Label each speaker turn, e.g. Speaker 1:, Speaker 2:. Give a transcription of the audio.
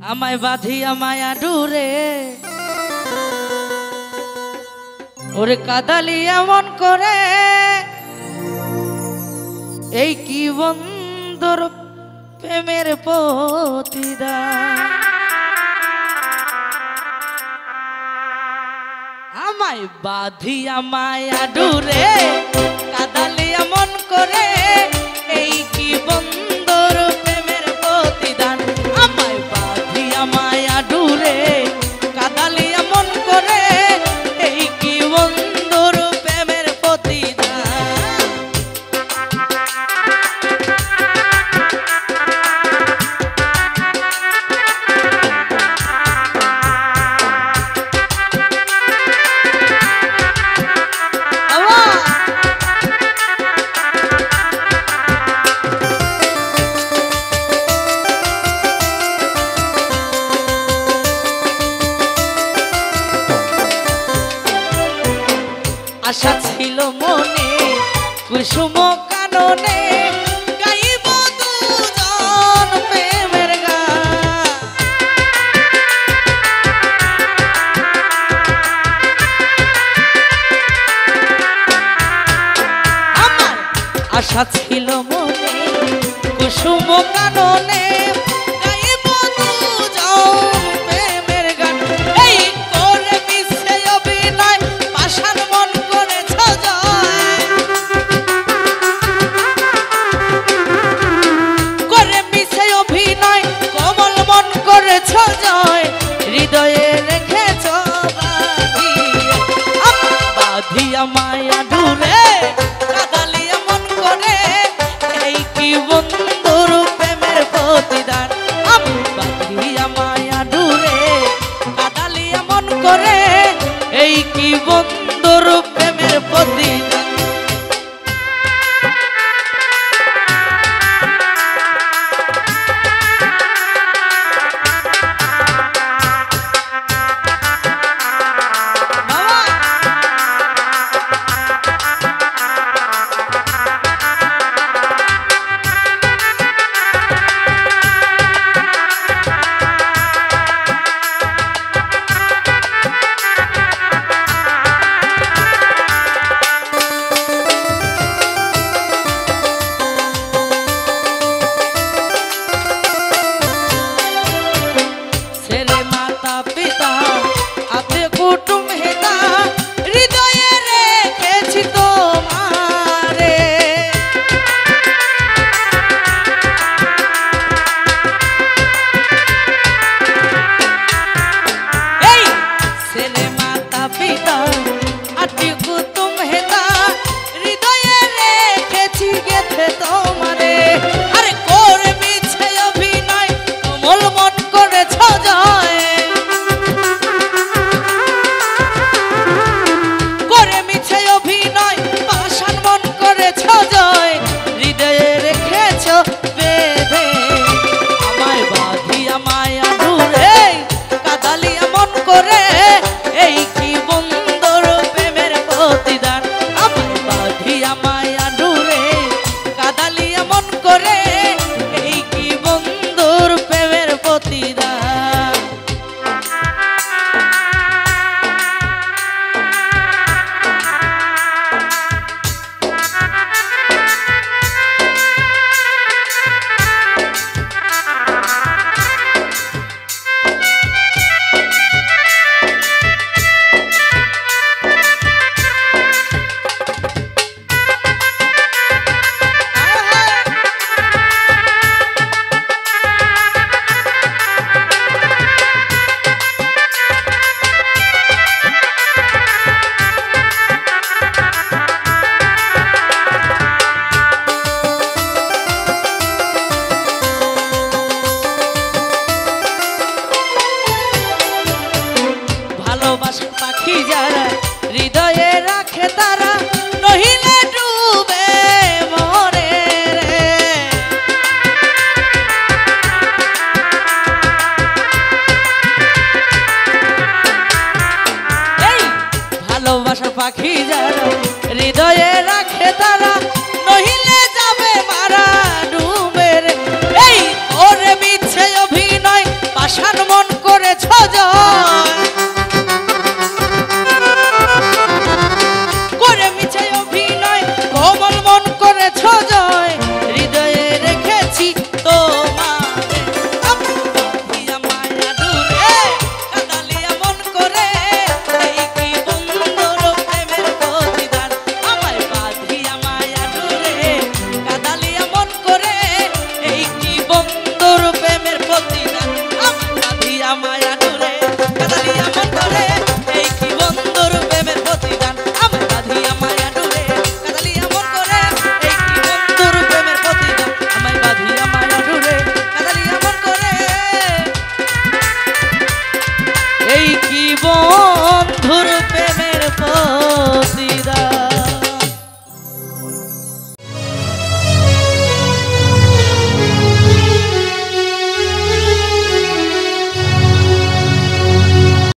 Speaker 1: আমায় বাঁধিয়া মায়া ডুরে ওরে কাদালি এমন করে এই কি বন্দর প্রেমের প্রতিদান আমায় বাঁধিয়া মায়া ডুরে কাদালি এমন করে এই কি বন্দর প্রেমের প্রতিদান আমায় বাঁধিয়া মায়া ডুরে কাদালি এমন করে এই কি বন্দর প্রেমের প্রতিদান আশা ছিল মনে কুসুম কাননে গাইব দুজন প্রেমের গান আমার আশা ছিল মনে কুসুম কাননে গাইব দুজন প্রেমের গান এই করে মিশে অভিনয় পাষাণ মন হৃদয়ে রেখেছ বাঁধিয়া মায়া ডুরে কাদালি এমন করে এই কি বন্ধুর প্রেমের প্রতিদান বাঁধিয়া মায়া ডুরে কাদালি এমন করে এই কি বন্ধুর প্রেমের প্রতিদান পাখি যারা হৃদয়ে রাখে তারা নহিলে ডুবে মরে রে এই ভালোবাসা পাখি যারা হৃদয়ে রাখে তারা